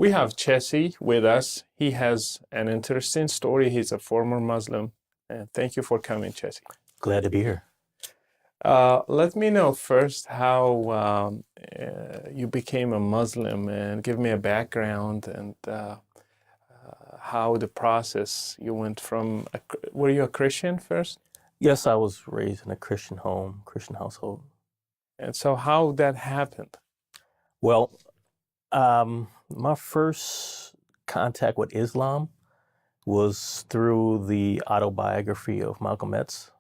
We have Chessie with us. He has an interesting story. He's a former Muslim. And thank you for coming, Chessie. Glad to be here. Let me know first how you became a Muslim and give me a background and how the process you went from, were you a Christian first? Yes, I was raised in a Christian home, Christian household. And so how that happened? Well, my first contact with Islam was through the autobiography of Malcolm X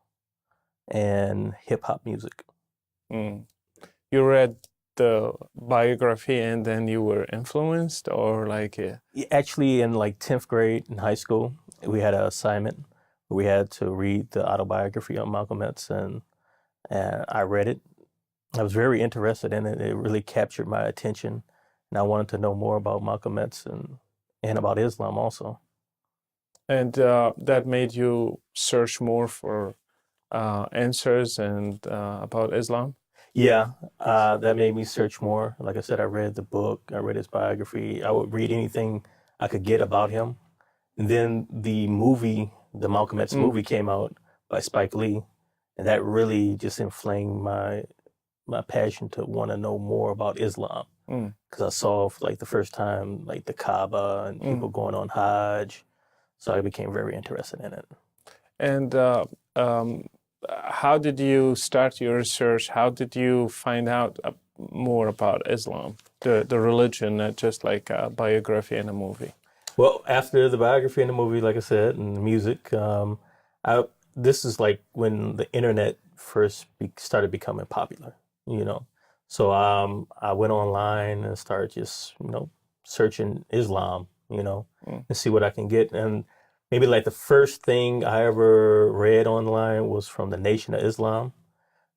and hip hop music. Mm. You read the biography and then you were influenced or like Actually, in like 10th grade in high school, we had an assignment where we had to read the autobiography of Malcolm X, and I read it. I was very interested in it. It really captured my attention, and I wanted to know more about Malcolm X and about Islam also. And that made you search more for answers and about Islam? Yeah, that made me search more. Like I said, I read the book, I read his biography. I would read anything I could get about him. And then the movie, the Malcolm X movie came out by Spike Lee, and that really just inflamed my passion to want to know more about Islam. Because I saw for like the first time like the Kaaba and people going on Hajj. So I became very interested in it. And how did you start your research? How did you find out more about Islam, the religion, not just like a biography and a movie? Well, after the biography and the movie, like I said, and the music, this is like when the internet first started becoming popular, you know. So I went online and started just, searching Islam, and see what I can get. And maybe like the first thing I ever read online was from the Nation of Islam.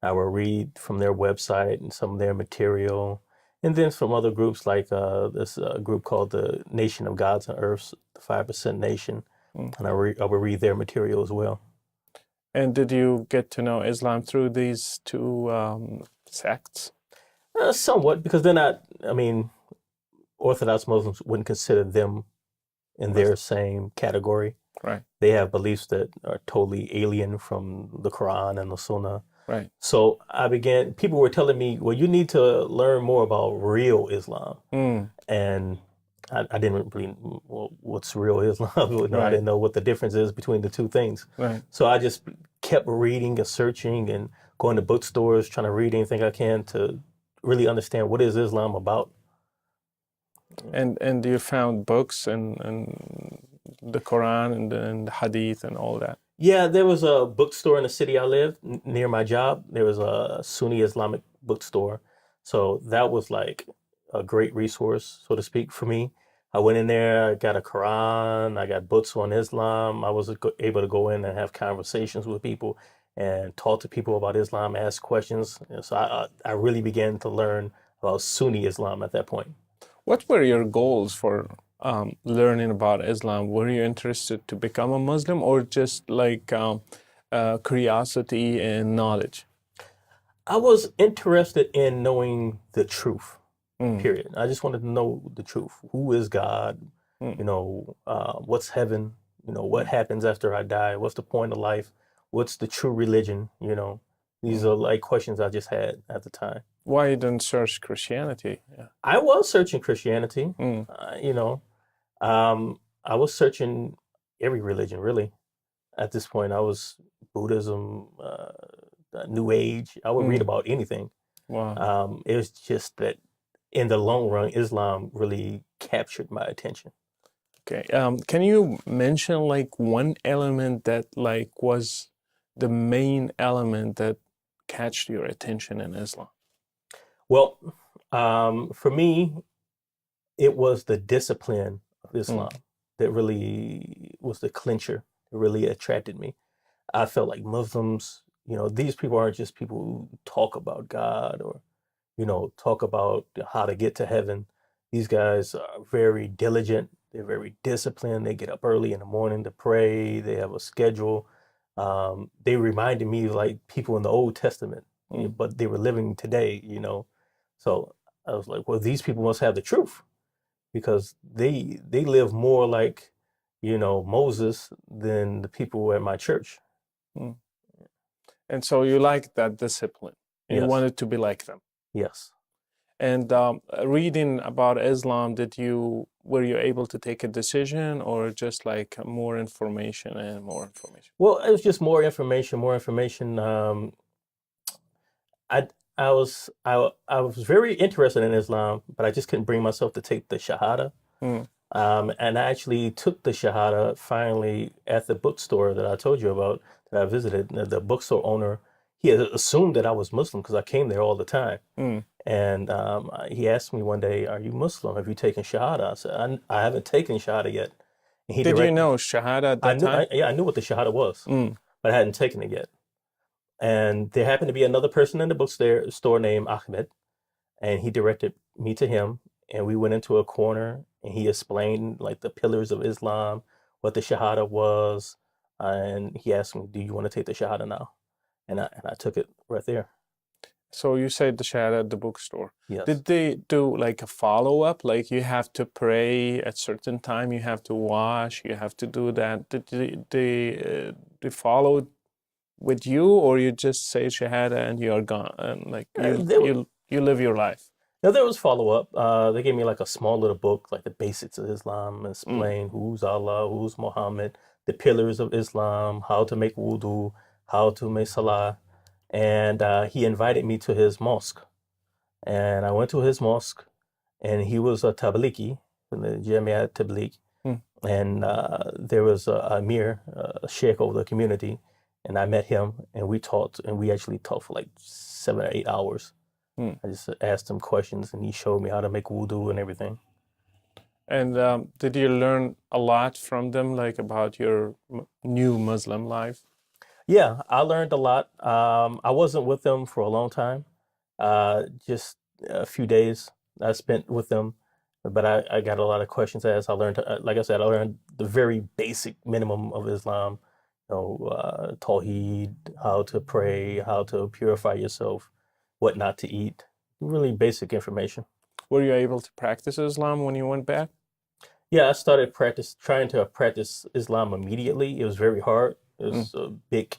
I would read from their website and some of their material. And then from other groups like this group called the Nation of Gods and Earths, the 5% Nation. And I would read their material as well. And did you get to know Islam through these two sects? Somewhat, because they're not, I mean, Orthodox Muslims wouldn't consider them in their same category. Right. They have beliefs that are totally alien from the Quran and the Sunnah. Right. So people were telling me, well, you need to learn more about real Islam. And I didn't really, well, what's real Islam? I didn't know what the difference is between the two things. Right. So I just kept reading and searching and going to bookstores, trying to read anything I can to really understand what is Islam about. And you found books and the Quran and the Hadith and all that? Yeah, there was a bookstore in the city I lived near my job. There was a Sunni Islamic bookstore. So that was like a great resource, so to speak, for me. I went in there, I got a Quran, I got books on Islam. I was able to go in and have conversations with people and talk to people about Islam, ask questions. And so I really began to learn about Sunni Islam at that point. What were your goals for learning about Islam? Were you interested to become a Muslim or just like curiosity and knowledge? I was interested in knowing the truth, period. I just wanted to know the truth. Who is God? What's heaven? What happens after I die? What's the point of life? What's the true religion? These are like questions I just had at the time. Why you didn't search Christianity? Yeah. I was searching Christianity. I was searching every religion, really. At this point, I was Buddhism, New Age. I would read about anything. Wow. It was just that in the long run, Islam really captured my attention. Okay. Can you mention like one element that like was the main element that catched your attention in Islam? Well, for me, it was the discipline of Islam that really was the clincher. It really attracted me. I felt like Muslims, these people aren't just people who talk about God or, talk about how to get to heaven. These guys are very diligent. They're very disciplined. They get up early in the morning to pray. They have a schedule. They reminded me of like people in the Old Testament, but they were living today, So I was like, well, these people must have the truth. because they live more like, Moses than the people at my church. Mm. And so you like that discipline. You Yes, wanted to be like them. yes. And reading about Islam, were you able to take a decision, or just like more information and more information? Well, it was just more information, more information. I I was very interested in Islam, but I just couldn't bring myself to take the Shahada. Mm. And I actually took the Shahada finally at the bookstore that I told you about that I visited. The bookstore owner, he had assumed that I was Muslim because I came there all the time. Mm. And he asked me one day, "Are you Muslim? Have you taken Shahada?" I said, I haven't taken Shahada yet." And he Did you direct, know Shahada at I that knew, time? yeah, I knew what the Shahada was, Mm. but I hadn't taken it yet. And there happened to be another person in the bookstore named Ahmed, and he directed me to him, and we went into a corner, and he explained like the pillars of Islam, what the Shahada was, and he asked me, "Do you want to take the Shahada now?" And I took it right there. So you said the Shahada at the bookstore. Yes. Did they do like a follow-up? Like you have to pray at certain time, you have to wash, you have to do that. Did they follow with you, or you just say Shahada and you're gone, and like There, you live your life? now there was follow up. They gave me like a small little book, like the basics of Islam, Mm. explain who's Allah, who's Muhammad, the pillars of Islam, how to make wudu, how to make salah, and he invited me to his mosque, and I went to his mosque, and he was a Tablighi from the Jamiat Tabligh, Mm. and there was a Amir, a sheikh of the community, and I met him, and we talked, and we actually talked for like 7 or 8 hours. Mm. I just asked him questions, and he showed me how to make wudu and everything. And did you learn a lot from them, like about your new Muslim life? Yeah, I learned a lot. I wasn't with them for a long time, just a few days I spent with them, but I got a lot of questions asked. I learned, like I said, I learned the very basic minimum of Islam, Tawheed, how to pray, how to purify yourself, what not to eat, really basic information. Were you able to practice Islam when you went back? Yeah, I started trying to practice Islam immediately. It was very hard. It Mm. was a big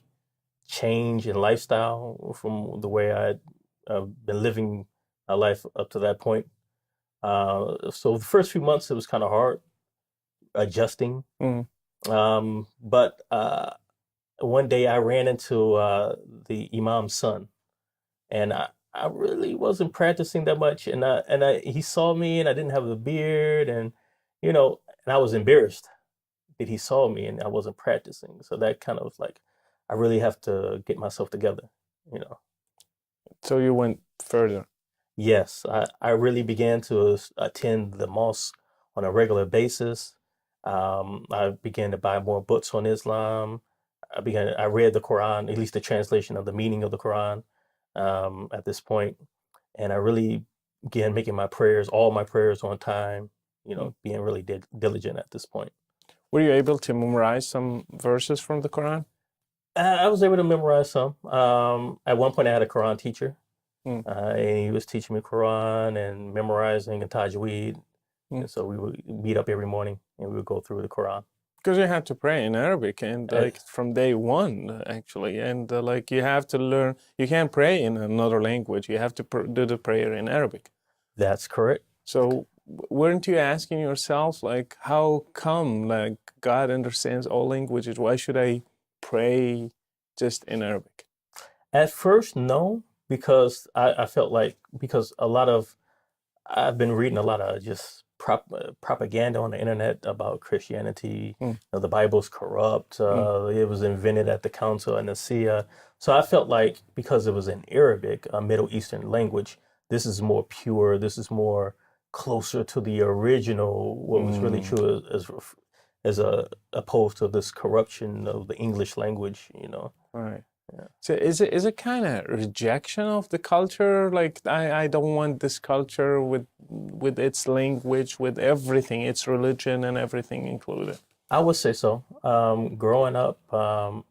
change in lifestyle from the way I'd been living my life up to that point. So the first few months it was kind of hard adjusting. Mm. But one day I ran into the imam's son, and I really wasn't practicing that much. And he saw me, and I didn't have a beard, and I was embarrassed that he saw me and I wasn't practicing. So that kind of was like, I really have to get myself together, you know. So you went further. Yes, I really began to attend the mosque on a regular basis. I began to buy more books on Islam. I read the Quran, at least the translation of the meaning of the Quran, at this point, and I really began making my prayers, all my prayers on time, Mm. being really diligent at this point. Were you able to memorize some verses from the Quran? I was able to memorize some. At one point, I had a Quran teacher, Mm. and he was teaching me Quran and memorizing and Tajweed. Mm. And so we would meet up every morning and we would go through the Quran. Because you had to pray in Arabic, and Uh, like from day one, actually, and like you have to learn. You can't pray in another language. You have to do the prayer in Arabic. that's correct. So weren't you asking yourself, like, how come, like, God understands all languages? Why should I pray just in Arabic? At first, no, because I felt like, because I've been reading a lot of just propaganda on the internet about Christianity. Mm. The Bible's corrupt. Mm. It was invented at the Council of Nicaea. So I felt like because it was in Arabic, a Middle Eastern language, this is more pure. This is more closer to the original, what was really Mm. true as opposed to this corruption of the English language. Right. Yeah. So is it kind of rejection of the culture? Like I don't want this culture with its language, with everything, its religion and everything included. I would say so. Growing up,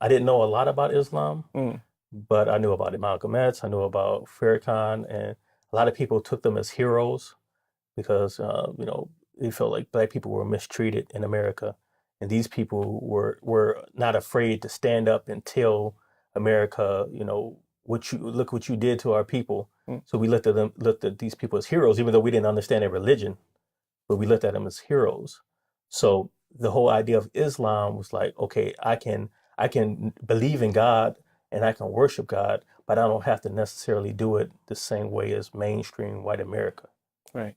I didn't know a lot about Islam, Mm. but I knew about Malcolm X, I knew about Farrakhan, and a lot of people took them as heroes because they felt like black people were mistreated in America, and these people were not afraid to stand up and tell America, what you look what you did to our people. Mm. So we looked at these people as heroes, even though we didn't understand their religion, but we looked at them as heroes. So the whole idea of Islam was like, okay, I can believe in God and I can worship God, but I don't have to necessarily do it the same way as mainstream white America. Right.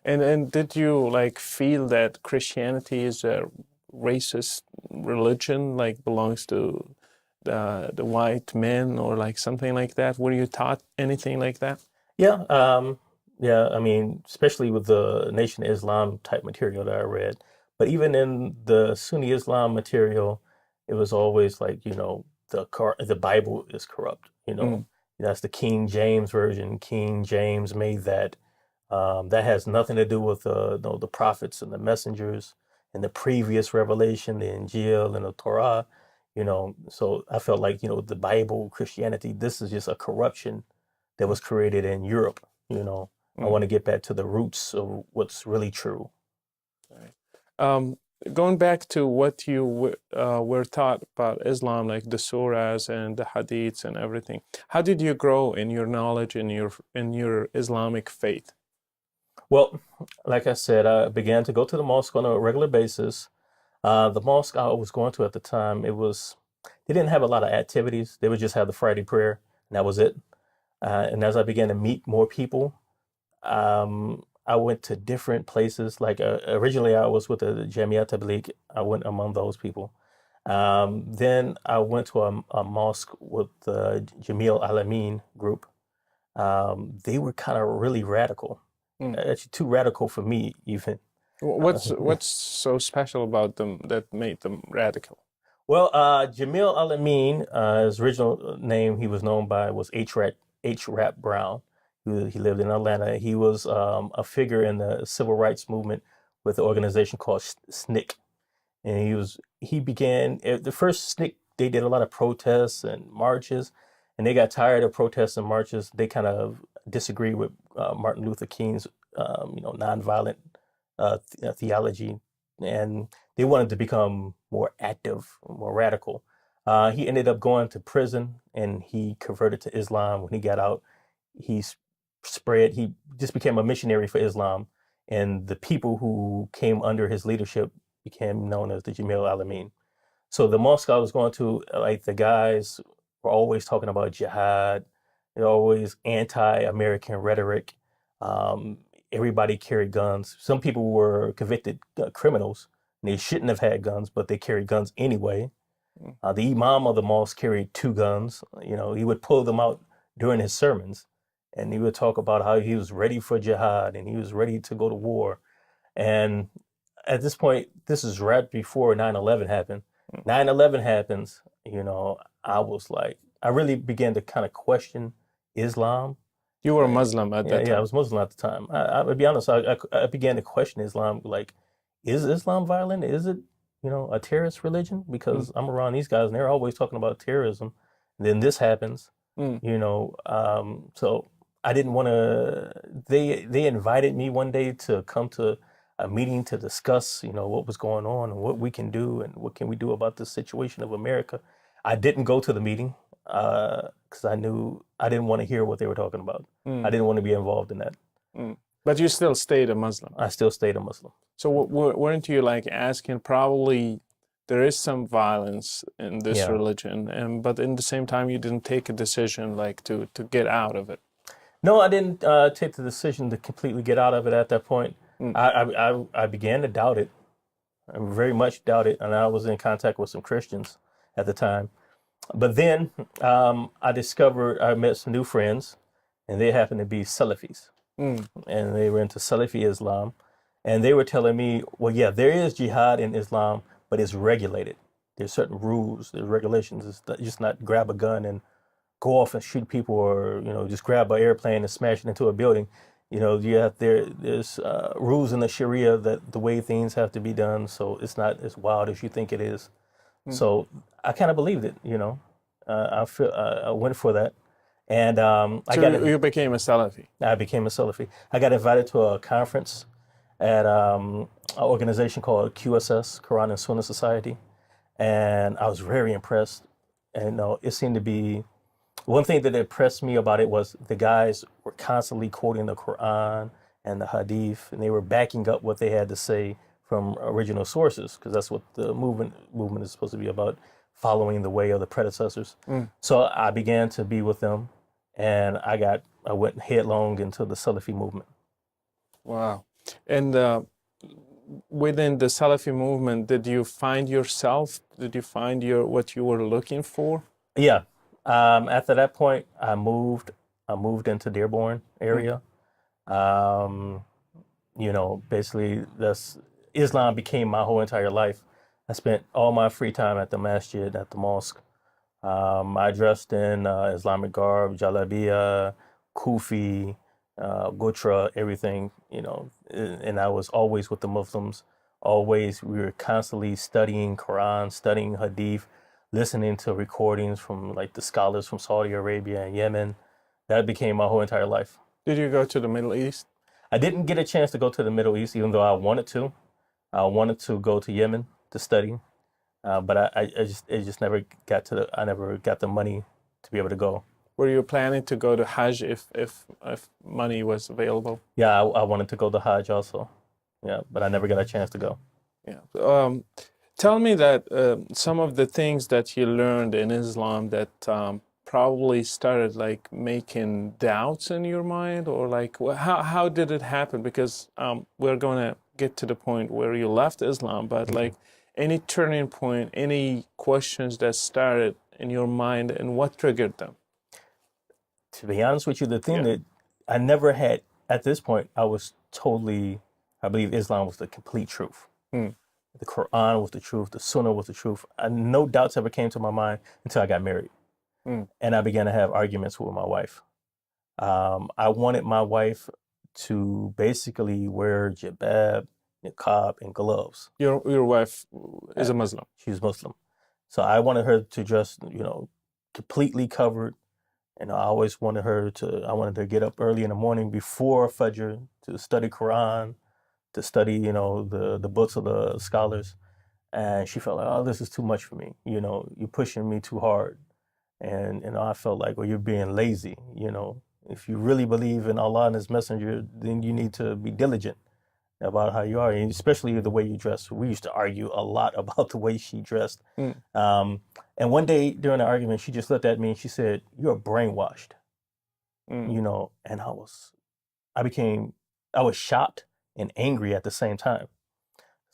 And did you like feel that Christianity is a racist religion, like belongs to the white men or like something like that? Were you taught anything like that? Yeah, yeah. I mean, especially with the Nation of Islam type material that I read, but even in the Sunni Islam material, it was always like, the Bible is corrupt. Mm. That's the King James version. King James made that. That has nothing to do with the prophets and the messengers and the previous revelation, the Injil and the Torah. So I felt like, the Bible, Christianity, this is just a corruption that was created in Europe. I Mm. want to get back to the roots of what's really true. Right. Um, Going back to what you were taught about Islam, like the surahs and the hadiths and everything, how did you grow in your knowledge in your Islamic faith? Well, like I said, I began to go to the mosque on a regular basis. The mosque I was going to at the time, they didn't have a lot of activities. They would just have the Friday prayer, and that was it. And as I began to meet more people, I went to different places. Like originally, I was with the Jamiat Tabligh. I went among those people. Then I went to a mosque with the Jamil Alamin group. They were kind of really radical, Mm. actually too radical for me even. What's so special about them that made them radical? Well, Jamil Alamin, his original name he was known by was H. Rap Brown. He lived in Atlanta. He was a figure in the civil rights movement with an organization called SNCC. And he began the first SNCC. They did a lot of protests and marches, and they got tired of protests and marches. They kind of disagreed with Martin Luther King's nonviolent theology, and they wanted to become more active, more radical. He ended up going to prison, and he converted to Islam. When he got out, he he just became a missionary for Islam, and the people who came under his leadership became known as the Jamil Alamin. So the mosque I was going to, like the guys were always talking about jihad. They're always anti-American rhetoric. Um, Everybody carried guns. Some people were convicted criminals, and they shouldn't have had guns, but they carried guns anyway. Mm. The imam of the mosque carried two guns. He would pull them out during his sermons, and he would talk about how he was ready for jihad and he was ready to go to war. And at this point, this is right before 9/11 happened. Mm. 9/11 happens, I was like, I really began to kind of question Islam. You were a Muslim at Yeah, that yeah, I time. was Muslim at the time. I'll be honest, I began to question Islam. Like, is Islam violent? Is it, a terrorist religion? Mm. Because I'm around these guys and they're always talking about terrorism. And then this happens, Mm. so I didn't want to. They invited me one day to come to a meeting to discuss, what was going on and what we can do and what can we do about the situation of America. I didn't go to the meeting because I knew I didn't want to hear what they were talking about. I Mm. didn't want to be involved in that. Mm. But you still stayed a Muslim. I still stayed a Muslim. So weren't you like asking, probably there is some violence in this Yeah. religion, and but in the same time you didn't take a decision like to get out of it. No, I didn't take the decision to completely get out of it at that point. Mm. I began to doubt it. I very much doubt it, and I was in contact with some Christians at the time. But then I met some new friends, and they happened to be Salafis, Mm. and they were into Salafi Islam, and they were telling me, well, yeah, there is jihad in Islam, but it's regulated. There's certain rules, there's regulations. It's just not grab a gun and go off and shoot people, or just grab an airplane and smash it into a building. There's rules in the Sharia that the way things have to be done, so it's not as wild as you think it is. Mm. So I kind of believed it. I went for that, and So you became a Salafi. I became a Salafi. I got invited to a conference at an organization called QSS, Quran and Sunnah Society, and I was very impressed. And it seemed to be one thing that impressed me about it was the guys were constantly quoting the Quran and the Hadith, and they were backing up what they had to say from original sources, because that's what the movement is supposed to be about, following the way of the predecessors. So I began to be with them, and I went headlong into the Salafi movement. Wow. And within the Salafi movement, did you find yourself? Did you find what you were looking for? Yeah. After that point, I moved into Dearborn area. Um, basically Islam became my whole entire life. I spent all my free time at the masjid, at the mosque. I dressed in Islamic garb, jalabiya, kufi, gutra, everything, and I was always with the Muslims. Always, we were constantly studying Quran, studying Hadith, listening to recordings from like the scholars from Saudi Arabia and Yemen. That became my whole entire life. Did you go to the Middle East? I didn't get a chance to go to the Middle East, even though I wanted to. I wanted to go to Yemen to study, but it just never got I never got the money to be able to go. Were you planning to go to Hajj if money was available? Yeah, I wanted to go to Hajj also. Yeah, but I never got a chance to go. Yeah. Tell me that some of the things that you learned in Islam that probably started like making doubts in your mind, or like how did it happen? Because we're going to get to the point where you left Islam, but like any turning point, any questions that started in your mind, and what triggered them? To be honest with you, the thing that I never had at this point, I believe Islam was the complete truth. The Quran was the truth. The Sunnah was the truth. No doubts ever came to my mind until I got married. And I began to have arguments with my wife. I wanted my wife to basically wear jibab, niqab, and gloves. Your wife is a Muslim. She's Muslim. So I wanted her to dress, completely covered. And I wanted her to get up early in the morning before Fajr to study Quran, to study, the books of the scholars. And she felt like, oh, this is too much for me. You're pushing me too hard. And I felt like, well, you're being lazy. If you really believe in Allah and His Messenger, then you need to be diligent about how you are, and especially the way you dress. We used to argue a lot about the way she dressed. And one day during the argument, she just looked at me and she said, "You're brainwashed." And I was shocked and angry at the same time.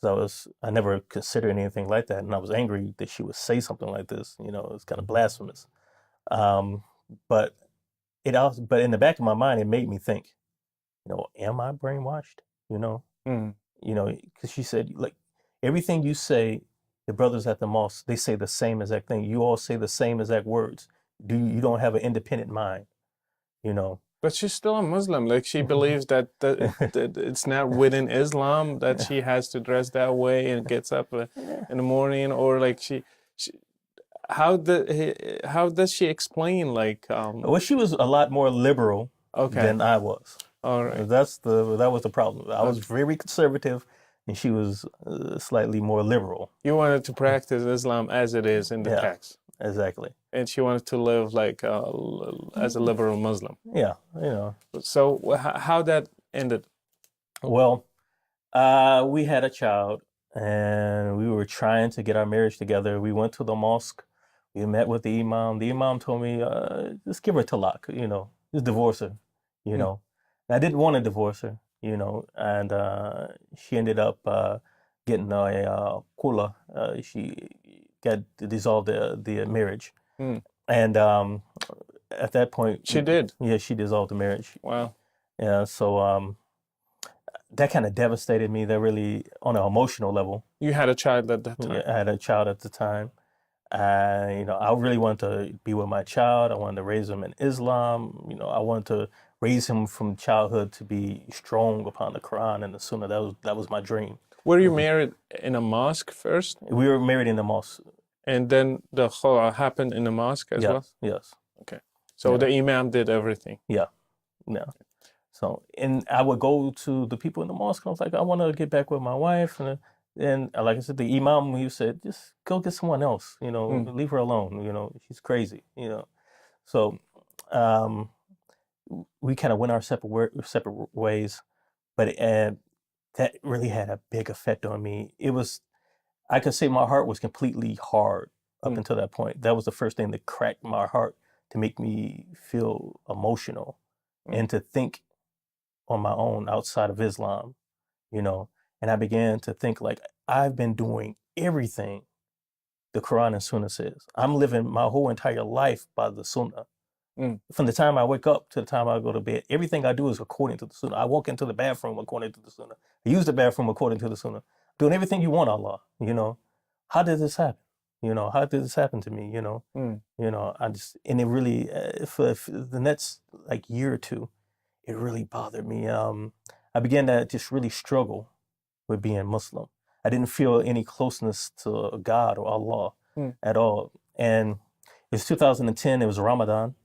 Because I never considered anything like that, and I was angry that she would say something like this. It's kind of blasphemous. But but in the back of my mind, it made me think, am I brainwashed? Because she said, like, everything you say, the brothers at the mosque, they say the same exact thing. You all say the same exact words. You don't have an independent mind, But she's still a Muslim. Like, she believes that it's not within Islam that she has to dress that way and gets up in the morning, or like how does she explain like? Well, she was a lot more liberal than I was. All right. That was the problem. I was very conservative, and she was slightly more liberal. You wanted to practice Islam as it is in the text. Exactly. And she wanted to live like as a liberal Muslim. Yeah, So how that ended? Well, we had a child, and we were trying to get our marriage together. We went to the mosque. We met with the imam. The imam told me, just give her talaq, just divorce her, And I didn't want to divorce her, and she ended up getting a kula. She got to dissolve the marriage. And at that point, she did. Yeah, she dissolved the marriage. Wow. Yeah, so that kind of devastated me. That really, on an emotional level. You had a child at that time. Yeah, I had a child at the time. I really wanted to be with my child. I wanted to raise him in Islam. I wanted to raise him from childhood to be strong upon the Quran and the Sunnah. That was my dream. Were you married in a mosque first? We were married in the mosque. And then the khula happened in the mosque as well? Yes. Okay. So the imam did everything? Yeah. So, and I would go to the people in the mosque. I was like, I want to get back with my wife, and like I said, the imam, he said, just go get someone else. Mm, Leave her alone. She's crazy. So, um, we kind of went our separate ways, but that really had a big effect on me. I could say my heart was completely hard up mm, until that point. That was the first thing that cracked my heart to make me feel emotional mm, and to think on my own outside of Islam, you know. And I began to think like I've been doing everything the Quran and Sunnah says. I'm living my whole entire life by the Sunnah. mm. From the time I wake up to the time I go to bed, everything I do is according to the Sunnah. I walk into the bathroom according to the Sunnah. I use the bathroom according to the Sunnah. Doing everything you want, Allah. How did this happen? How did this happen to me? Mm. I just, and it really, for the next like year or two, it really bothered me. I began to just really struggle with being Muslim. I didn't feel any closeness to God or Allah Mm. at all. And it was 2010, it was Ramadan.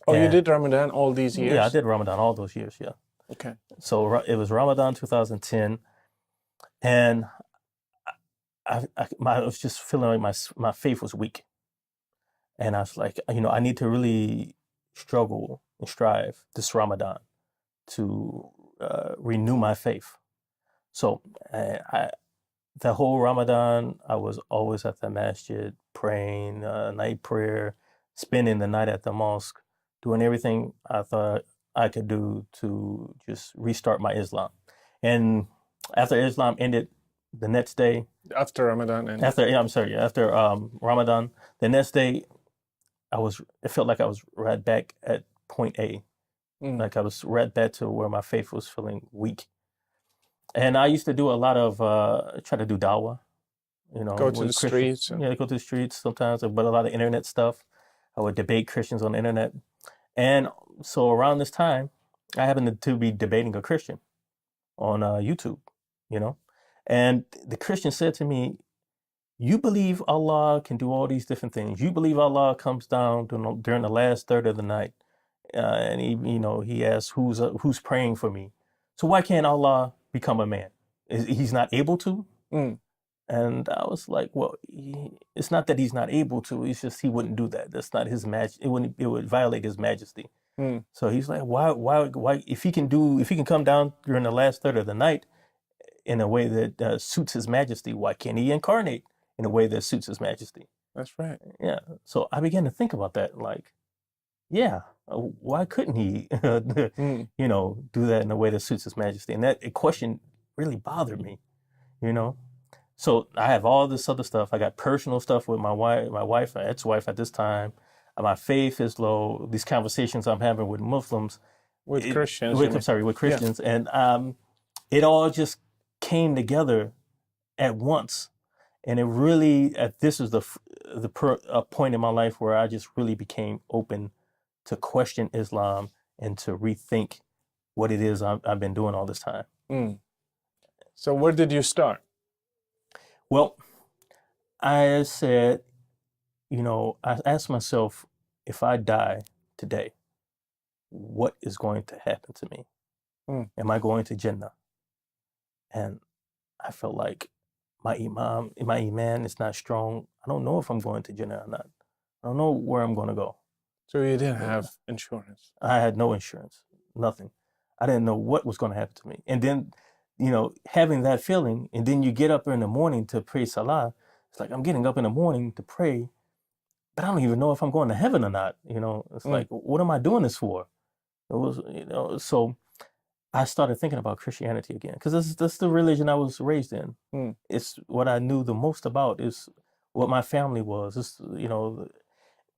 Oh, you And did Ramadan all these yeah, I years? did Ramadan all those years. Yeah. Okay. So it was Ramadan 2010, and I was just feeling like my faith was weak, and I was like, I need to really struggle and strive this Ramadan to renew my faith. So the whole Ramadan, I was always at the masjid praying night prayer, spending the night at the mosque, doing everything I thought I could do to just restart my Islam. And after Islam ended, the next day, After Ramadan ended. after yeah, I'm sorry, after Ramadan, the next day, it felt like I was right back at point A, Mm. like I was right back to where my faith was feeling weak. And I used to do a lot of try to do dawah, Go to the with Christian. streets and Yeah, go to the streets sometimes, but a lot of internet stuff. I would debate Christians on the internet. And so around this time, I happened to be debating a Christian on YouTube, you know. And the Christian said to me, "You believe Allah can do all these different things. You believe Allah comes down during the last third of the night, and he asks who's praying for me. So why can't Allah become a man? He's not able to?" mm. And I was like, well, it's not that he's not able to. It's just he wouldn't do that. That's not his It wouldn't. It would violate his majesty. Mm. So he's like, why? If he can come down during the last third of the night in a way that suits his majesty, why can't he incarnate in a way that suits his majesty? That's right. Yeah. So I began to think about that. Like, yeah, why couldn't he, Mm. do that in a way that suits his majesty? And that question really bothered me. You know. So I have all this other stuff. I got personal stuff with my ex-wife at this time. My faith is low. These conversations I'm having with Muslims, With Christians, you mean? with Yeah. Christians, and it all just came together at once. And it really, this is a point in my life where I just really became open to question Islam and to rethink what it is I've been doing all this time. Mm. So where did you start? Well, I said, I asked myself, if I die today, what is going to happen to me? Mm. Am I going to Jannah? And I felt like my iman is not strong. I don't know if I'm going to Jannah or not. I don't know where I'm going to go. So you didn't have insurance. I had no insurance, nothing. I didn't know what was going to happen to me. And then, having that feeling, and then you get up in the morning to pray Salah. It's like I'm getting up in the morning to pray, but I don't even know if I'm going to heaven or not. It's Mm. like, what am I doing this for? It was, so I started thinking about Christianity again because this is the religion I was raised in. Mm. It's what I knew the most about. Is what my family was.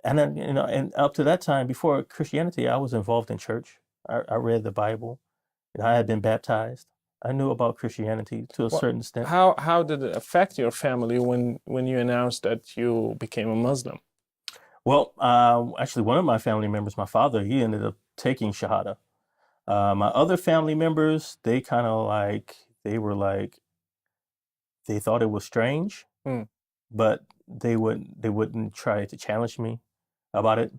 And then and up to that time, before Christianity, I was involved in church. I read the Bible. I had been baptized. I knew about Christianity to a Well, certain extent. how did it affect your family when you announced that you became a Muslim? Well, actually, one of my family members, my father, he ended up taking Shahada. My other family members, they kind of they thought it was strange, Mm. but they wouldn't try to challenge me about it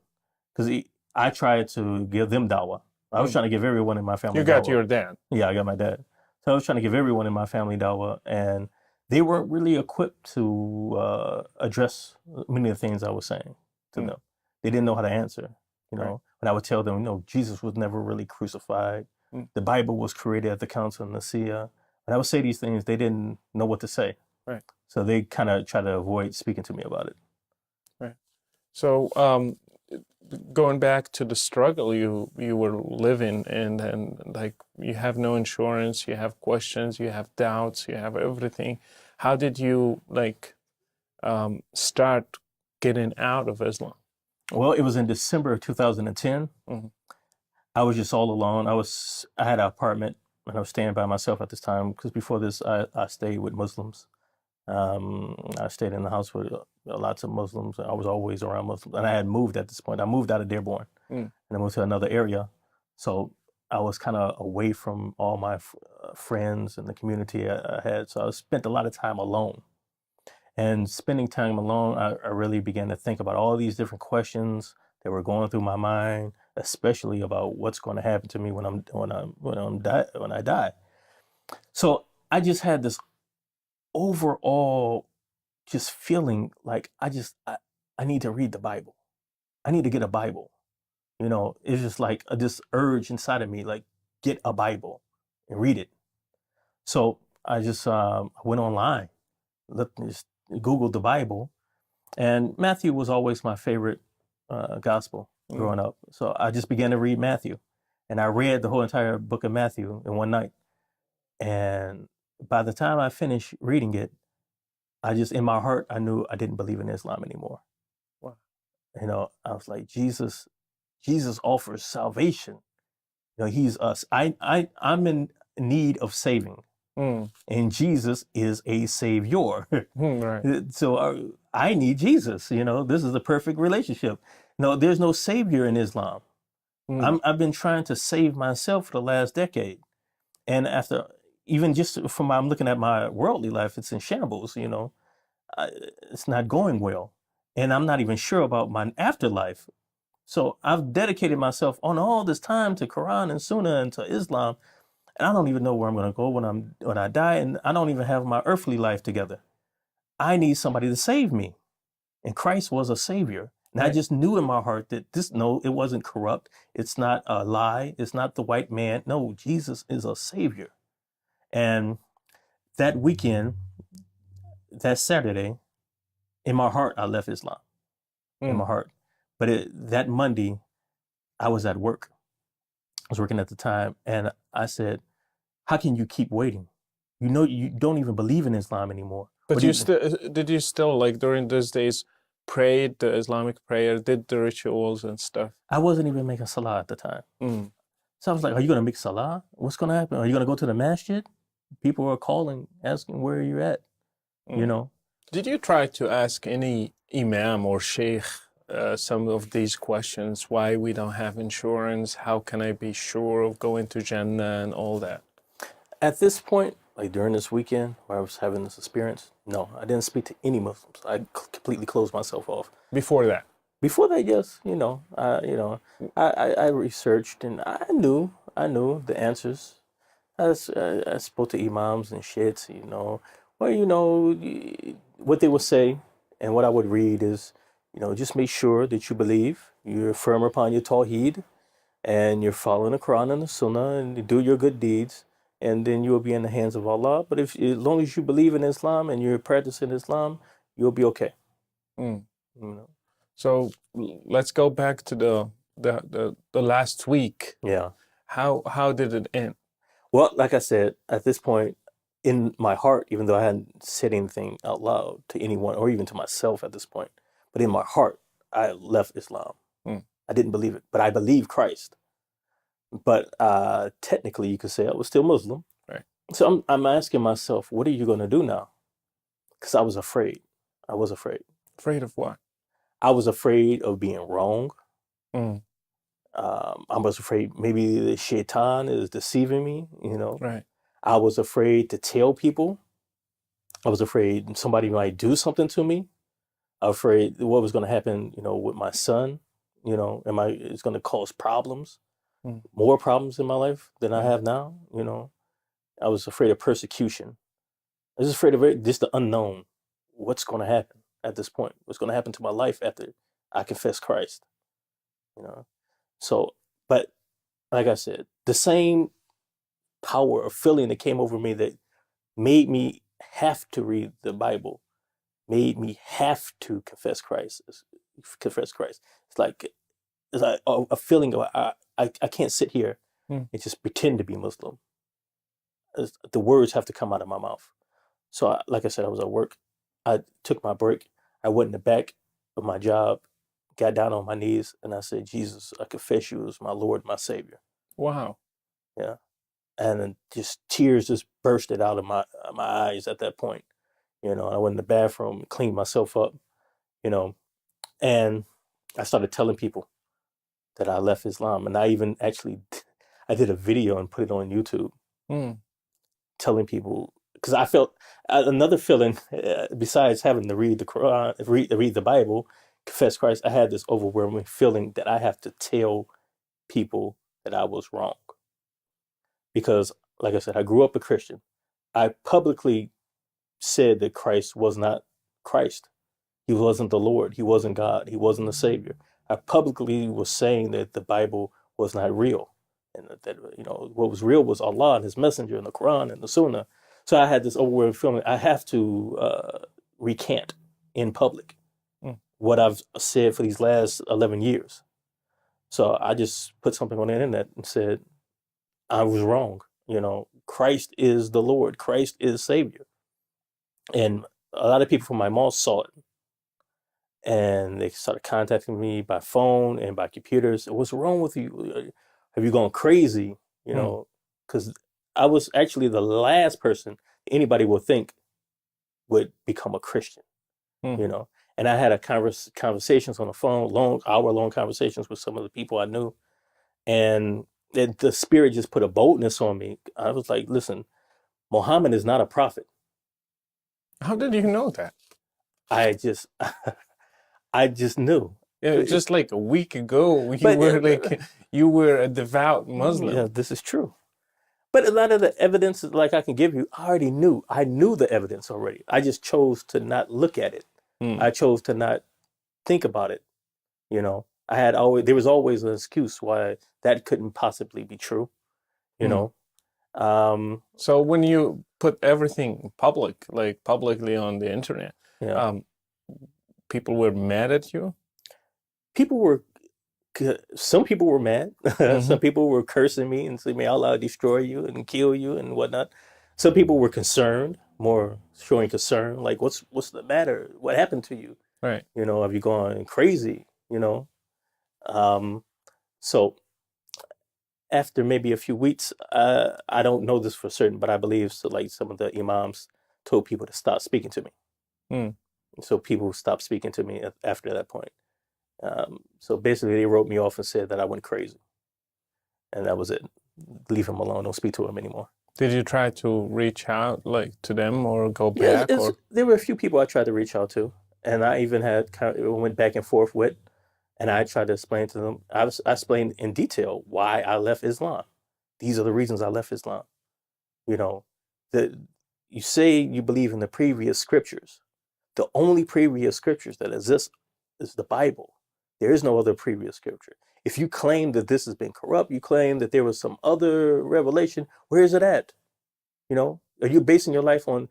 because I tried to give them dawah. I was trying to give everyone in my family You got dawah. your dad. Yeah, I got my dad. So I was trying to give everyone in my family dawah, and they weren't really equipped to address many of the things I was saying to them. They didn't know how to answer. Right. When I would tell them, Jesus was never really crucified. The Bible was created at the Council of Nicaea. When I would say these things, they didn't know what to say. Right. So they kind of try to avoid speaking to me about it. Right. So going back to the struggle you were living in, and like you have no insurance, you have questions, you have doubts, you have everything. How did you start getting out of Islam? Well, it was in December of 2010. I was just all alone. I had an apartment and I was staying by myself at this time because before this, I stayed with Muslims. I stayed in the house with lots of Muslims. I was always around Muslims, and I had moved at this point. I moved out of Dearborn and I moved to another area, so I was kind of away from all my friends and the community I had. So I spent a lot of time alone. And spending time alone, I really began to think about all these different questions that were going through my mind, especially about what's going to happen to me when I die. So I just had this overall just feeling like I need to read the Bible. I need to get a Bible. It's just like this urge inside of me, like get a Bible and read it. So I just went online, just Googled the Bible, and Matthew was always my favorite gospel growing up. So I just began to read Matthew, and I read the whole entire book of Matthew in one night. And by the time I finished reading it, in my heart, I knew I didn't believe in Islam anymore. Wow. I was like, Jesus offers salvation. He's us. I'm in need of saving. And Jesus is a savior. Right. So I need Jesus. This is the perfect relationship. No, there's no savior in Islam. I've been trying to save myself for the last decade. And after, even just from I'm looking at my worldly life, it's in shambles, it's not going well. And I'm not even sure about my afterlife. So I've dedicated myself on all this time to Quran and Sunnah and to Islam. And I don't even know where I'm going to go when I die. And I don't even have my earthly life together. I need somebody to save me. And Christ was a savior. And I just knew in my heart that it wasn't corrupt. It's not a lie. It's not the white man. No, Jesus is a savior. And that weekend, that Saturday, in my heart, I left Islam. In my heart. But that Monday, I was at work. I was working at the time. And I said, how can you keep waiting? You don't even believe in Islam anymore. But did you still, like during those days, prayed the Islamic prayer, did the rituals and stuff? I wasn't even making salah at the time. So I was like, are you going to make salah? What's going to happen? Are you going to go to the masjid? People are calling, asking where you're at, Did you try to ask any imam or sheikh some of these questions? Why we don't have insurance? How can I be sure of going to Jannah and all that? At this point, like during this weekend where I was having this experience, no, I didn't speak to any Muslims. I completely closed myself off. Before that? Before that, yes, I researched and I knew the answers. I spoke to imams and shit, what they would say and what I would read is, just make sure that you believe, you're firm upon your tawheed, and you're following the Quran and the Sunnah, and you do your good deeds, and then you will be in the hands of Allah. But as long as you believe in Islam and you're practicing Islam, you'll be okay. So let's go back to the last week. Yeah. How did it end? Well, like I said, at this point, in my heart, even though I hadn't said anything out loud to anyone or even to myself at this point, but in my heart, I left Islam. I didn't believe it, but I believed Christ. But technically, you could say I was still Muslim. Right. So I'm asking myself, what are you going to do now? Because I was afraid. I was afraid. Afraid of what? I was afraid of being wrong. I was afraid maybe the shaitan is deceiving me, Right. I was afraid to tell people. I was afraid somebody might do something to me. I was afraid what was going to happen, with my son, it's going to cause problems. Mm. more problems in my life than I Yeah. have now. I was afraid of persecution. I was afraid of just the unknown. What's going to happen at this point? What's going to happen to my life after I confess Christ? You know. So, but like I said, the same power or feeling that came over me that made me have to read the Bible, made me have to confess Christ. Confess Christ. It's like a feeling of I can't sit here Mm. and just pretend to be Muslim. The words have to come out of my mouth. So, like I said, I was at work. I took my break. I went in the back of my job, got down on my knees, and I said, Jesus, I confess you as my Lord, my Savior. Wow. Yeah. And then just tears just bursted out of my eyes at that point. I went in the bathroom, cleaned myself up, you know, and I started telling people that I left Islam. And I even actually, I did a video and put it on YouTube Mm. telling people, because I felt another feeling besides having to read the Quran, read the Bible, confess Christ. I had this overwhelming feeling that I have to tell people that I was wrong because, like I said, I grew up a Christian. I publicly said that Christ was not Christ. He wasn't the Lord. He wasn't God. He wasn't the Savior. I publicly was saying that the Bible was not real, and that what was real was Allah and His Messenger and the Quran and the Sunnah. So I had this overwhelming feeling I have to recant in public Mm. what I've said for these last 11 years. So I just put something on the internet and said I was wrong. Christ is the Lord. Christ is Savior. And a lot of people from my mosque saw it and they started contacting me by phone and by computers. What's wrong with you? Have you gone crazy? Mm. Because I was actually the last person anybody would think would become a Christian. Mm. And I had conversations on the phone, hour-long conversations with some of the people I knew, and the Spirit just put a boldness on me. I was like, listen, Muhammad is not a prophet. How did you know that? I just, I just knew. Yeah, just like a week ago, But you were a devout yeah, Muslim. this is true. But a lot of the evidence, like I can give you, I already knew. I knew the evidence already. I just chose to not look at it. Mm. I chose to not think about it. There was always an excuse why that couldn't possibly be true. You Mm. know, um, So when you put everything publicly on the internet, yeah, um, people were mad at you? people were. Some people were mad. Hmm. Some people were cursing me and saying, "May Allah destroy you and kill you and whatnot." Some people were concerned, more showing concern, like, "What's the matter? What happened to you? Right. Have you gone crazy?" Um, so after maybe a few weeks, I don't know this for certain, but I believe so. Like some of the imams told people to stop speaking to me, Mm. so people stopped speaking to me after that point. So basically, they wrote me off and said that I went crazy, and that was it. Leave him alone. Don't speak to him anymore. Did you try to reach out like to them or go Yeah, back or? there were a few people I tried to reach out to, and I even went back and forth with, and I tried to explain to them. I explained in detail why I left Islam. These are the reasons I left Islam. You know, that you say you believe in the previous scriptures. The only previous scriptures that exist is the Bible. There is no other previous scripture. If you claim that this has been corrupt, you claim that there was some other revelation, where is it at? Are you basing your life on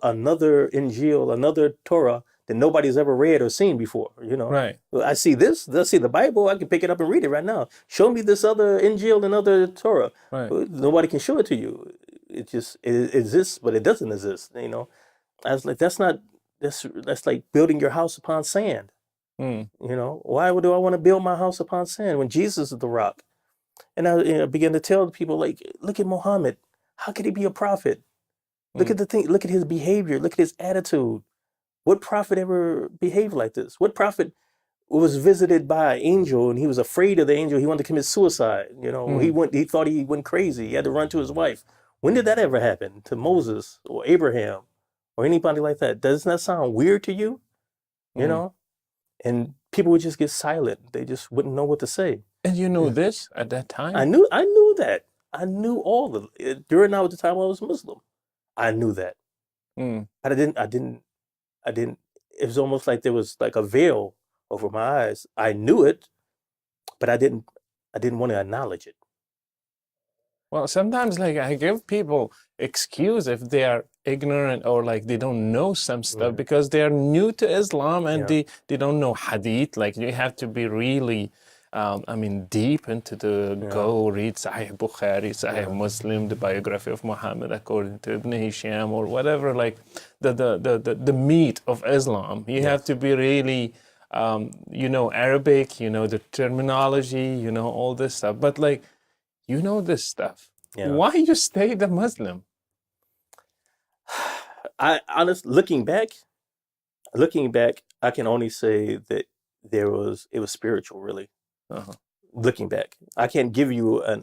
another Injil, another Torah that nobody's ever read or seen before? Right. I see this. I see the Bible. I can pick it up and read it right now. Show me this other Injil and other Torah. Right. Nobody can show it to you. It exists, but it doesn't exist. I was like, that's like building your house upon sand. Mm. Why do I want to build my house upon sand when Jesus is the rock? And I began to tell people, like, look at Muhammad. How could he be a prophet? Look Mm. at the thing. Look at his behavior. Look at his attitude. What prophet ever behaved like this? What prophet was visited by an angel and he was afraid of the angel? He wanted to commit suicide. Mm. He thought he went crazy. He had to run to his wife. When did that ever happen to Moses or Abraham or anybody like that? Doesn't that sound weird to you? You Mm. know? And people would just get silent. They just wouldn't know what to say. And you know Yeah. this at that time? I knew that. I knew all of it during the time I was Muslim. I knew that. Mm. But I didn't, it was almost like there was like a veil over my eyes. I knew it, but I didn't want to acknowledge it. Well, sometimes like I give people excuse if they are ignorant or like they don't know some stuff Right. because they are new to Islam and Yeah. they don't know hadith. Like you have to be really, I mean, deep into the Yeah. go read Sahih Bukhari, Sahih Yeah. Muslim, the biography of Muhammad according to Ibn Hisham or whatever. Like the meat of Islam. You have Yes. to be really, you know, Arabic. You know the terminology. You know all this stuff. But like you know this stuff. Yeah. Why you stayed a Muslim? I honestly looking back, I can only say that it was spiritual, really. Uh-huh. Looking back, I can't give you an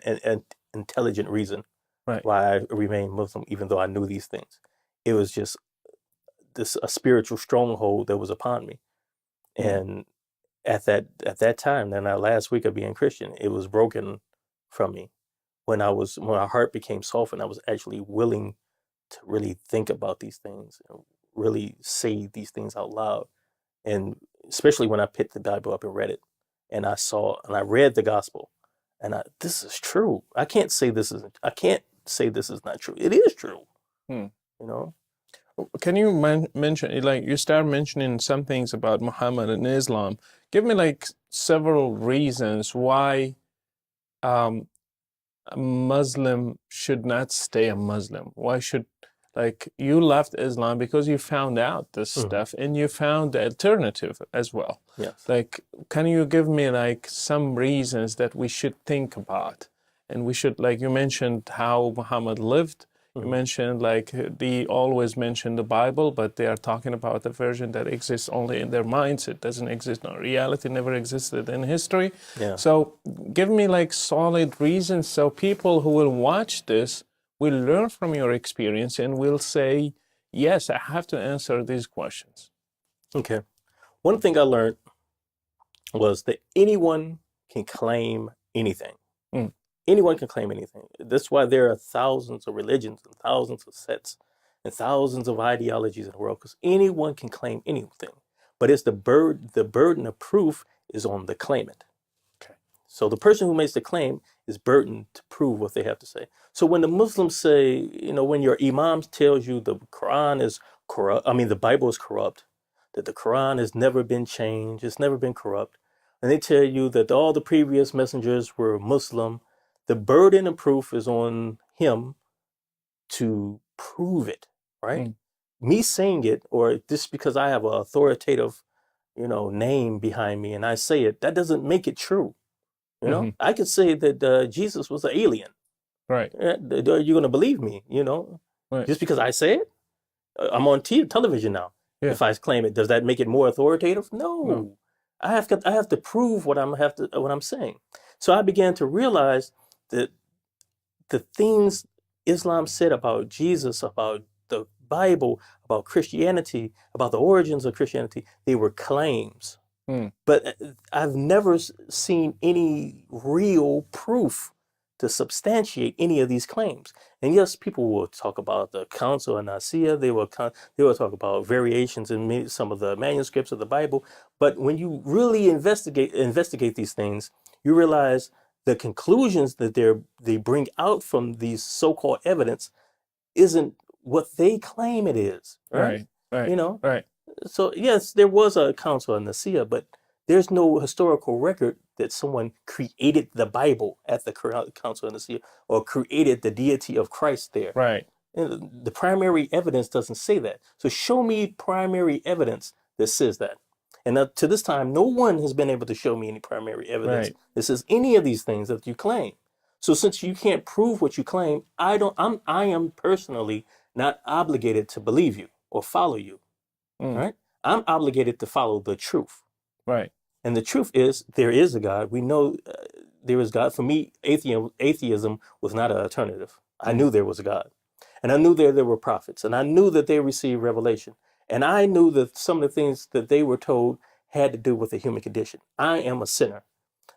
intelligent reason Right. why I remained Muslim, even though I knew these things. It was just this a spiritual stronghold that was upon me, Mm. and at that time, then that last week of being Christian, it was broken from me when my heart became softened. I was actually willing to really think about these things and really say these things out loud. And especially when I picked the Bible up and read it, and I read the gospel, and this is true. I can't say this is not true. It is true. Mm. You know. Can you mention, like, you start mentioning some things about Muhammad and Islam? Give me like several reasons why um, a Muslim should not stay a Muslim. Why should, like, you left Islam because you found out this Mhm. stuff and you found the alternative as well. Yes. Like, can you give me like some reasons that we should think about? And we should, like you mentioned, how Muhammad lived. You Mhm. mentioned like they always mention the Bible, but they are talking about the version that exists only in their minds. It doesn't exist in reality, never existed in history. Yeah. So give me like solid reasons so people who will watch this will learn from your experience and will say, yes, I have to answer these questions. Okay. One thing I learned was that anyone can claim anything. Mm. Anyone can claim anything. That's why there are thousands of religions and thousands of sects and thousands of ideologies in the world, because anyone can claim anything. But it's the burden of proof is on the claimant. Okay. So the person who makes the claim is burdened to prove what they have to say. So when the Muslims say, you know, when your imam tells you the Quran is corrupt, I mean the Bible is corrupt, that the Quran has never been changed, it's never been corrupt, and they tell you that all the previous messengers were Muslim, the burden of proof is on him to prove it, right? Mm. Me saying it, or just because I have an authoritative, you know, name behind me and I say it, that doesn't make it true. You know, Mm-hmm. I could say that Jesus was an alien. Right. You're going to believe me, you know, Right. just because I say it. I'm on television now. Yeah. If I claim it, does that make it more authoritative? No. No. I have to prove what I'm saying. So I began to realize that the things Islam said about Jesus, about the Bible, about Christianity, about the origins of Christianity, they were claims. Mm. But I've never seen any real proof to substantiate any of these claims. And yes, people will talk about the Council of Nicaea. They will talk about variations in some of the manuscripts of the Bible. But when you really investigate these things, you realize the conclusions that they bring out from these so-called evidence isn't what they claim it is, right? Right. Right. You know, Right. so yes, there was a council of Nicaea, but there's no historical record that someone created the Bible at the council of Nicaea or created the deity of Christ there. Right. And the primary evidence doesn't say that. So show me primary evidence that says that. And to this time, no one has been able to show me any primary evidence Right. that says any of these things that you claim. So since you can't prove what you claim, I am personally not obligated to believe you or follow you. Mm. Right? I'm obligated to follow the truth. Right. And the truth is, there is a God. We know there is God. For me, atheism was not an alternative. I Mm. knew there was a God. And I knew there were prophets. And I knew that they received revelation. And I knew that some of the things that they were told had to do with the human condition. I am a sinner.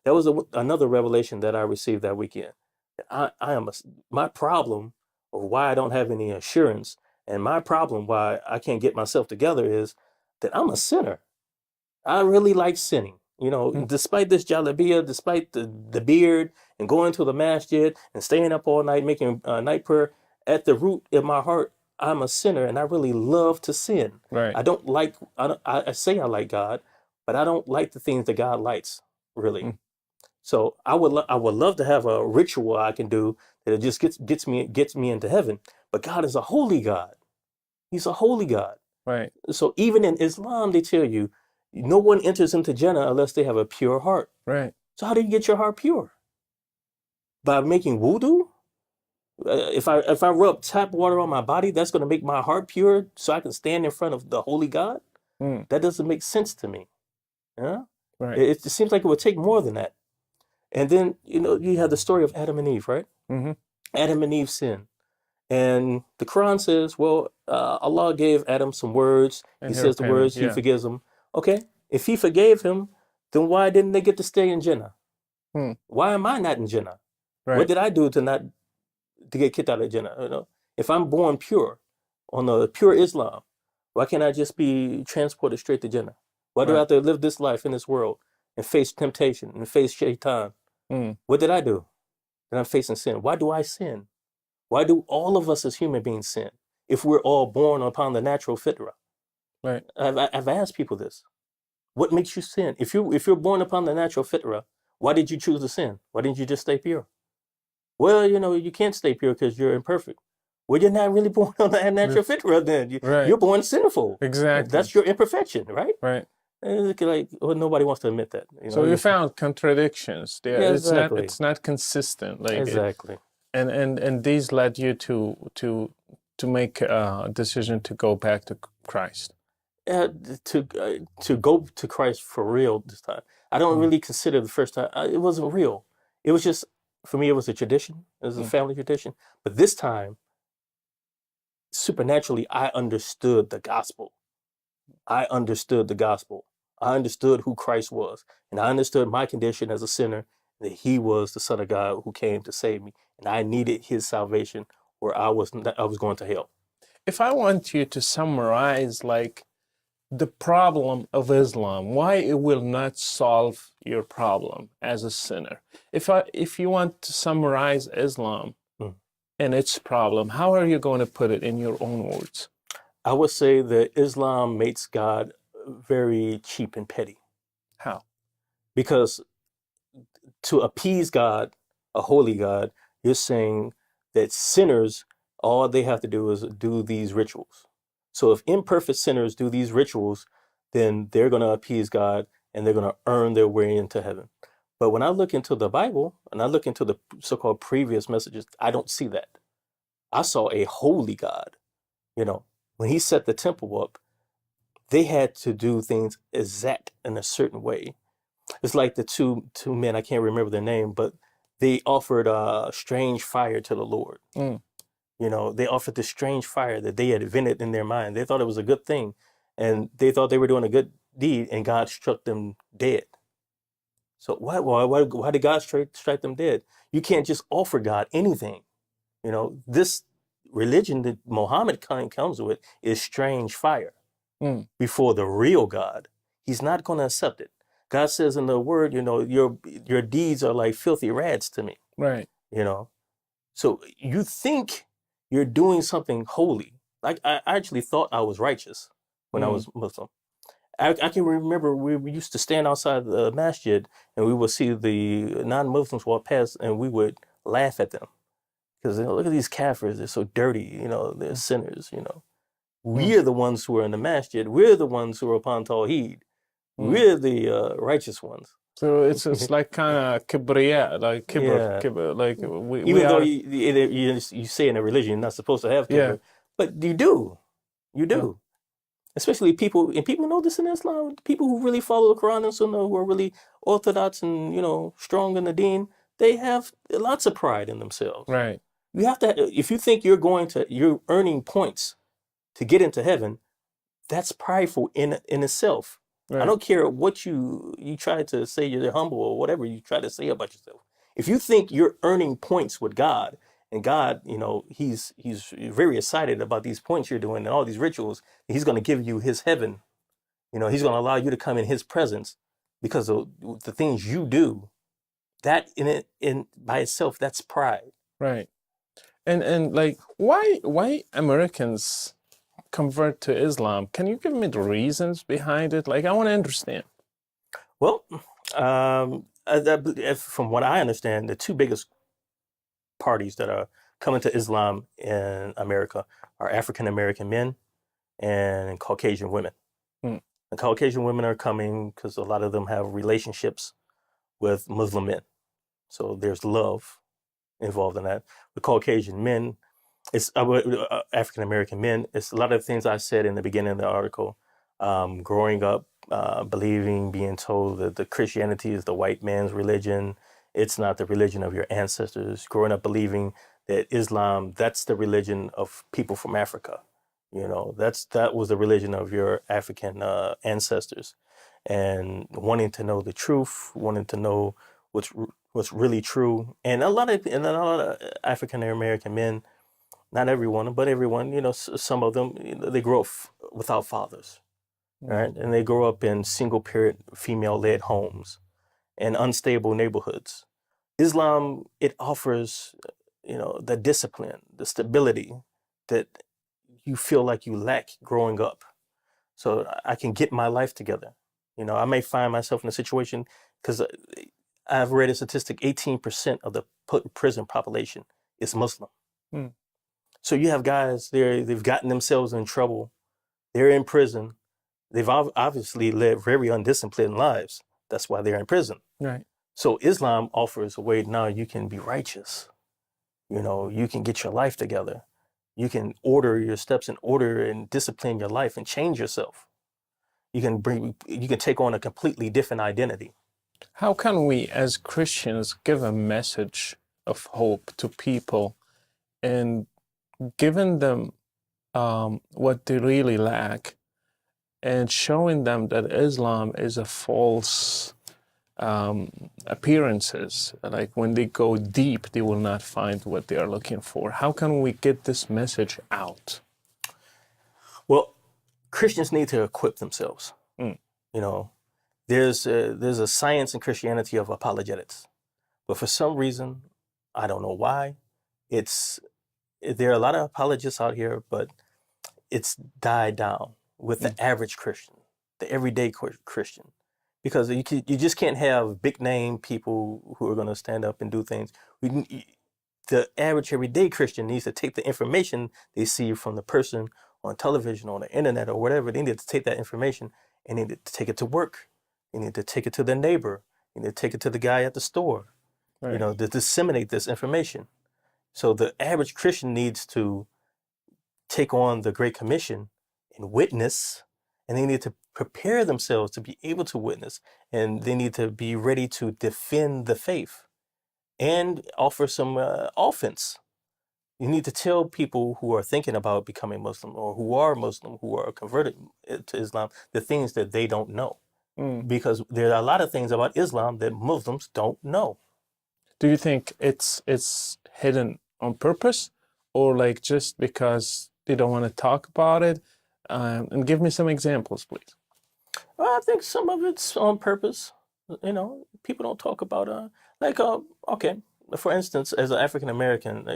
That was another revelation that I received that weekend. I am my problem of why I don't have any assurance, and my problem why I can't get myself together is that I'm a sinner. I really like sinning. Mm. Despite this jalabia, despite the beard and going to the masjid and staying up all night making night prayer, at the root of my heart, I'm a sinner and I really love to sin. Right. I don't like, I say I like God, but I don't like the things that God likes, really. Mm. So I would love to have a ritual I can do that it just gets me into heaven. But God is a holy God. He's a holy God. Right. So even in Islam, they tell you no one enters into Jannah unless they have a pure heart. Right. So how do you get your heart pure? By making wudu? If I rub tap water on my body, that's going to make my heart pure, so I can stand in front of the holy God. Mm. That doesn't make sense to me. Yeah, Right. it seems like it would take more than that. And then you have the story of Adam and Eve, right? Mm-hmm. Adam and Eve sinned. And the Quran says, well, Allah gave Adam some words. He And he says the repented. words, he Yeah. forgives them. Okay, if he forgave him, then why didn't they get to stay in Jannah? Mm. Why am I not in Jannah? What Right. did I do to get kicked out of Jannah? If I'm born pure, on the pure Islam, why can't I just be transported straight to Jannah? Why do I Right. have to live this life in this world and face temptation and face shaitan? Mm. What did I do? And I'm facing sin. Why do I sin? Why do all of us as human beings sin if we're all born upon the natural fitrah? Right. I've asked people this. What makes you sin? If you're born upon the natural fitrah, why did you choose to sin? Why didn't you just stay pure? Well, you can't stay pure because you're imperfect. Well, you're not really born on the natural fitrah then. Right. You're born sinful. Exactly. That's your imperfection, right? Right. And it's like, well, nobody wants to admit that. So you found contradictions there. Yeah, It's not. exactly. It's not consistent. Like it, Exactly. and these led you to make a decision to go back to Christ. Uh, to go to Christ for real this time. I don't Mm. really consider the first time. It wasn't real. It was just, for me, it was a tradition. It was a Mm. family tradition. But this time, supernaturally, I understood the gospel. I understood the gospel. I understood who Christ was. And I understood my condition as a sinner, that he was the Son of God who came to save me. And I needed his salvation, or I was going to hell. If I want you to summarize, like, the problem of Islam, why it will not solve your problem as a sinner. If you want to summarize Islam Mm. and its problem, how are you going to put it in your own words? I would say that Islam makes God very cheap and petty, How? because to appease God, a holy God, you're saying that sinners, all they have to do is do these rituals. So if imperfect sinners do these rituals, then they're going to appease God and they're going to earn their way into heaven. But when I look into the Bible and I look into the so-called previous messages, I don't see that. I saw a holy God. When he set the temple up, they had to do things exact in a certain way. It's like the two men, I can't remember their name, but they offered a strange fire to the Lord. Mm. They offered this strange fire that they had invented in their mind. They thought it was a good thing, and they thought they were doing a good deed, and God struck them dead. So why did God strike them dead? You can't just offer God anything. This religion that Muhammad comes with is strange fire. Mm. Before the real God. He's not going to accept it. God says in the word, your deeds are like filthy rags to me. Right. So you think you're doing something holy. Like I actually thought I was righteous when I was Muslim. I can remember we used to stand outside the masjid and we would see the non-Muslims walk past and we would laugh at them. Because look at these kafirs, they're so dirty, they're sinners. We're the ones who are in the masjid. We're the ones who are upon Tawheed. We're the righteous ones. So it's like kind of kibriya, like kibr, like we Even though are. you say in a religion you're not supposed to have Yeah. kibr, but you do. You do. Especially people know this in Islam, people who really follow the Quran and Sunnah, who are really orthodox and, strong in the deen, they have lots of pride in themselves. Right. You have to, if you think you're earning points to get into heaven, that's prideful in itself. I Right. don't care what you try to say you're humble or whatever you try to say about yourself. If you think you're earning points with God, and God, he's very excited about these points you're doing and all these rituals, he's going to give you his heaven. He's going to allow you to come in his presence because of the things you do. That in by itself, that's pride. Right. And like why Americans convert to Islam? Can you give me the reasons behind it? Like I want to understand. Well, from what I understand, the two biggest parties that are coming to Islam in America are African American men and Caucasian women. Hmm. The Caucasian women are coming because a lot of them have relationships with Muslim men. So there's love involved in that. The Caucasian men, it's African American men. It's a lot of things I said in the beginning of the article. Growing up, believing, being told that the Christianity is the white man's religion. It's not the religion of your ancestors. Growing up believing that Islam, that's the religion of people from Africa. That was the religion of your African ancestors, and wanting to know the truth, wanting to know what's really true. And a lot of African American men, not everyone, but everyone, some of them, they grow up without fathers, Hmm. right? And they grow up in single parent, female led homes and unstable neighborhoods. Islam, it offers, the discipline, the stability that you feel like you lack growing up. So I can get my life together. I may find myself in a situation because I've read a statistic 18% of the prison population is Muslim. Hmm. So you have guys there, they've gotten themselves in trouble. They're in prison. They've obviously led very undisciplined lives. That's why they're in prison. Right. So Islam offers a way now you can be righteous. You can get your life together. You can order your steps in order and discipline your life and change yourself. You can take on a completely different identity. How can we as Christians give a message of hope to people and giving them what they really lack and showing them that Islam is a false appearances. Like when they go deep, they will not find what they are looking for. How can we get this message out? Well, Christians need to equip themselves. Mm. You know, there's a science in Christianity of apologetics, but for some reason, I don't know why, it's there are a lot of apologists out here, but it's died down with Mm. the average Christian, the everyday Christian, because you just can't have big name people who are going to stand up and do things. The average everyday Christian needs to take the information they see from the person on television, on the internet, or whatever. They need to take that information and they need to take it to work. They need to take it to their neighbor. They need to take it to the guy at the store. Right. To disseminate this information. So the average Christian needs to take on the Great Commission and witness, and they need to prepare themselves to be able to witness, and they need to be ready to defend the faith and offer some offense. You need to tell people who are thinking about becoming Muslim or who are Muslim, who are converted to Islam, the things that they don't know. Mm. Because there are a lot of things about Islam that Muslims don't know. Do you think it's hidden on purpose, or like just because they don't want to talk about it? And give me some examples, please. Well, I think some of it's on purpose. People don't talk about like okay, for instance, as an African American,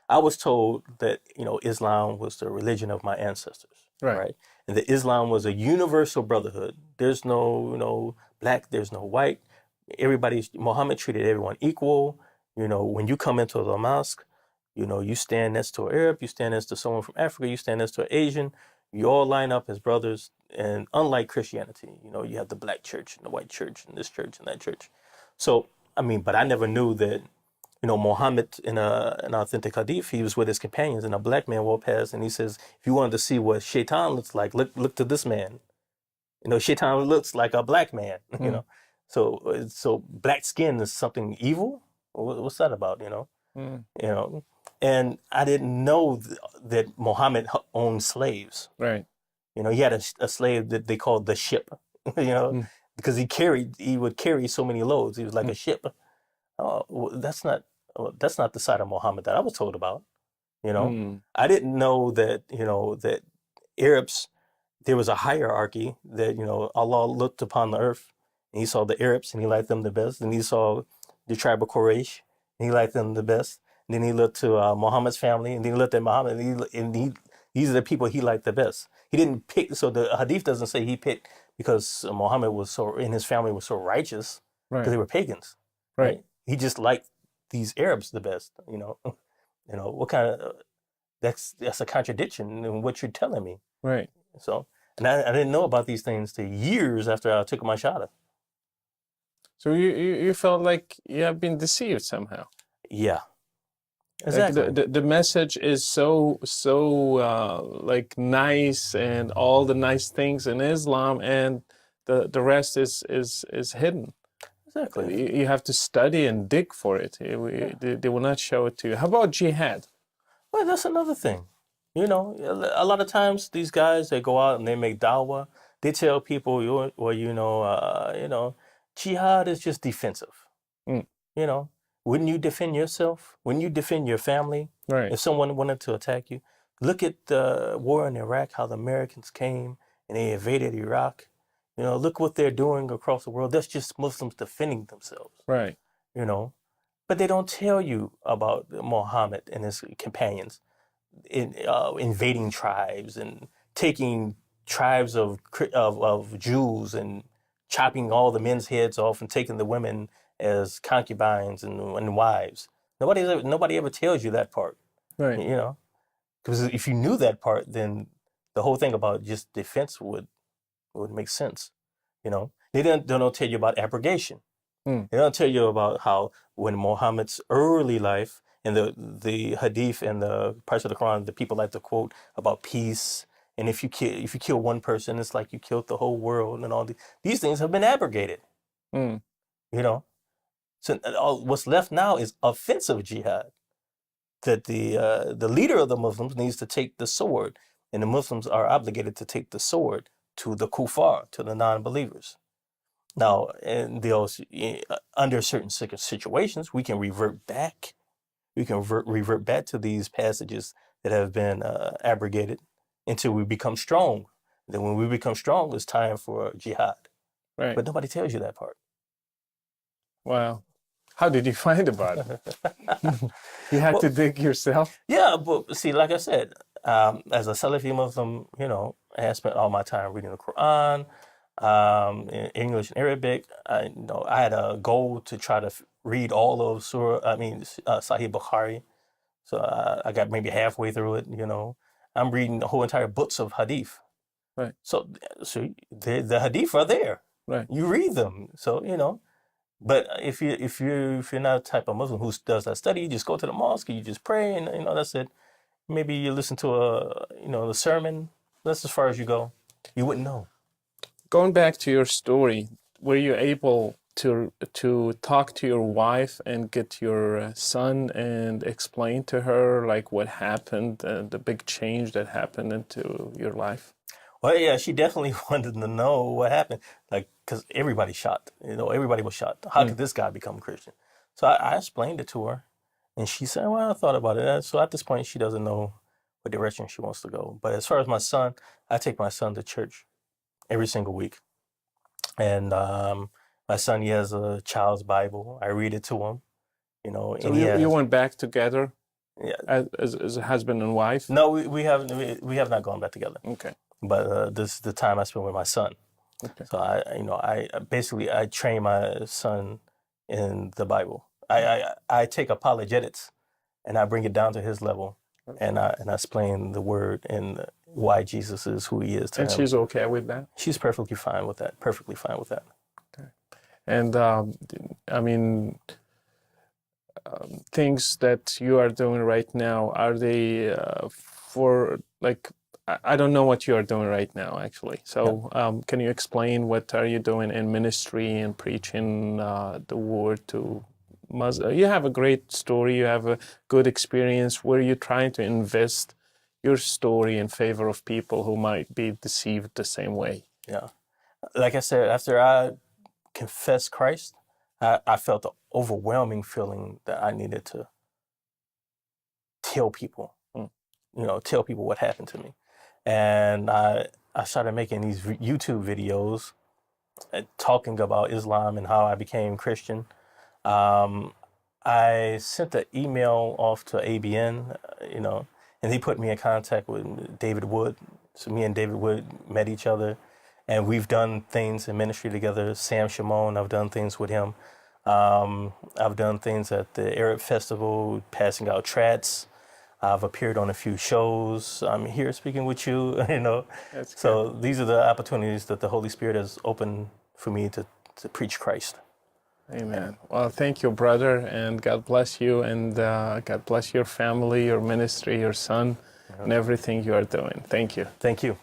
I was told that Islam was the religion of my ancestors, Right. right? And that Islam was a universal brotherhood. There's no black, there's no white. Muhammad treated everyone equal. When you come into the mosque, you stand next to an Arab, you stand next to someone from Africa, you stand next to an Asian. You all line up as brothers. And unlike Christianity, you have the black church and the white church and this church and that church. So, but I never knew that, Muhammad in an authentic hadith, he was with his companions and a black man walked past and he says, if you wanted to see what shaitan looks like, look to this man. Shaitan looks like a black man, Mm. So black skin is something evil? What's that about, Mm. You know? And I didn't know that Muhammad owned slaves. Right. He had a slave that they called the ship. Mm. Because he would carry so many loads. He was like a ship. Oh, well, that's not the side of Muhammad that I was told about. Mm. I didn't know that, that Arabs, there was a hierarchy that, Allah looked upon the earth and he saw the Arabs and he liked them the best. And he saw the tribe of Quraysh and he liked them the best. And then he looked to Muhammad's family and then he looked at Muhammad these are the people he liked the best. He didn't pick, so the hadith doesn't say he picked because Muhammad was so, and his family was so righteous because Right. they were pagans, Right. right? He just liked these Arabs the best, what kind of, that's a contradiction in what you're telling me. Right. So, and I didn't know about these things till years after I took my shot. So you felt like you have been deceived somehow. Yeah, Like exactly. the message is so like nice and all the nice things in Islam, and the rest is hidden. Exactly. You have to study and dig for it. Yeah. They will not show it to you. How about jihad? Well, that's another thing. A lot of times these guys, they go out and they make dawah. They tell people, jihad is just defensive. Mm. You know, wouldn't you defend yourself? Wouldn't you defend your family Right. if someone wanted to attack you? Look at the war in Iraq, how the Americans came and they invaded Iraq. Look what they're doing across the world. That's just Muslims defending themselves. Right. But they don't tell you about Muhammad and his companions invading tribes and taking tribes of Jews and chopping all the men's heads off and taking the women as concubines and wives. Nobody ever tells you that part, Right. because if you knew that part, then the whole thing about just defense would make sense. They don't tell you about abrogation. Mm. They don't tell you about how when Muhammad's early life and the hadith and the parts of the Quran, the people like to quote about peace. And if you kill one person, it's like you killed the whole world, and all these things have been abrogated. Mm. So what's left now is offensive jihad. That the leader of the Muslims needs to take the sword, and the Muslims are obligated to take the sword to the kuffar, to the non-believers. Now, and under certain situations, we can revert back. We can revert back to these passages that have been abrogated until we become strong. Then, when we become strong, it's time for jihad. Right. But nobody tells you that part. Wow. How did you find about it? You had to dig yourself? Yeah, but see, like I said, as a Salafi Muslim, I have spent all my time reading the Quran, in English and Arabic. I had a goal to try to read all of Sahih Bukhari. So I got maybe halfway through it. I'm reading the whole entire books of Hadith. Right. So the Hadith are there. Right. You read them. So but if you're not a type of Muslim who does that study, you just go to the mosque, you just pray, and that's it. Maybe you listen to a sermon. That's as far as you go. You wouldn't know. Going back to your story, were you able to talk to your wife and get your son and explain to her like what happened, the big change that happened into your life? Well, yeah, she definitely wanted to know what happened, like, because everybody shot. Everybody was shocked. How could this guy become a Christian? So I explained it to her, and she said, "Well, I thought about it." So at this point, she doesn't know what direction she wants to go. But as far as my son, I take my son to church every single week, and my son, he has a child's Bible. I read it to him, So and he you has. went back together Yeah. as a husband and wife? No, we have not gone back together. Okay. But this is the time I spend with my son. Okay. So I train my son in the Bible. I take apologetics and I bring it down to his level, and I explain the word and why Jesus is who he is to And him. she's okay with that? She's perfectly fine with that. Perfectly fine with that. Okay. And I mean, things that you are doing right now, are they for like, I don't know what you are doing right now actually. So can you explain what are you doing in ministry and preaching the word to Muslims? You have a great story, you have a good experience where you're trying to invest your story in favor of people who might be deceived the same way. Yeah. Like I said, after I confessed Christ, I felt the overwhelming feeling that I needed to tell people, tell people what happened to me. And I started making these YouTube videos talking about Islam and how I became Christian. Um, I sent an email off to ABN, and he put me in contact with David Wood. So me and David Wood met each other, and we've done things in ministry together. Sam Shimon, I've done things with him. I've done things at the Arab Festival, passing out tracts. I've appeared on a few shows. I'm here speaking with you, That's good. So these are the opportunities that the Holy Spirit has opened for me to preach Christ. Amen. Well, thank you, brother, and God bless you, and God bless your family, your ministry, your son, and everything you are doing. Thank you. Thank you.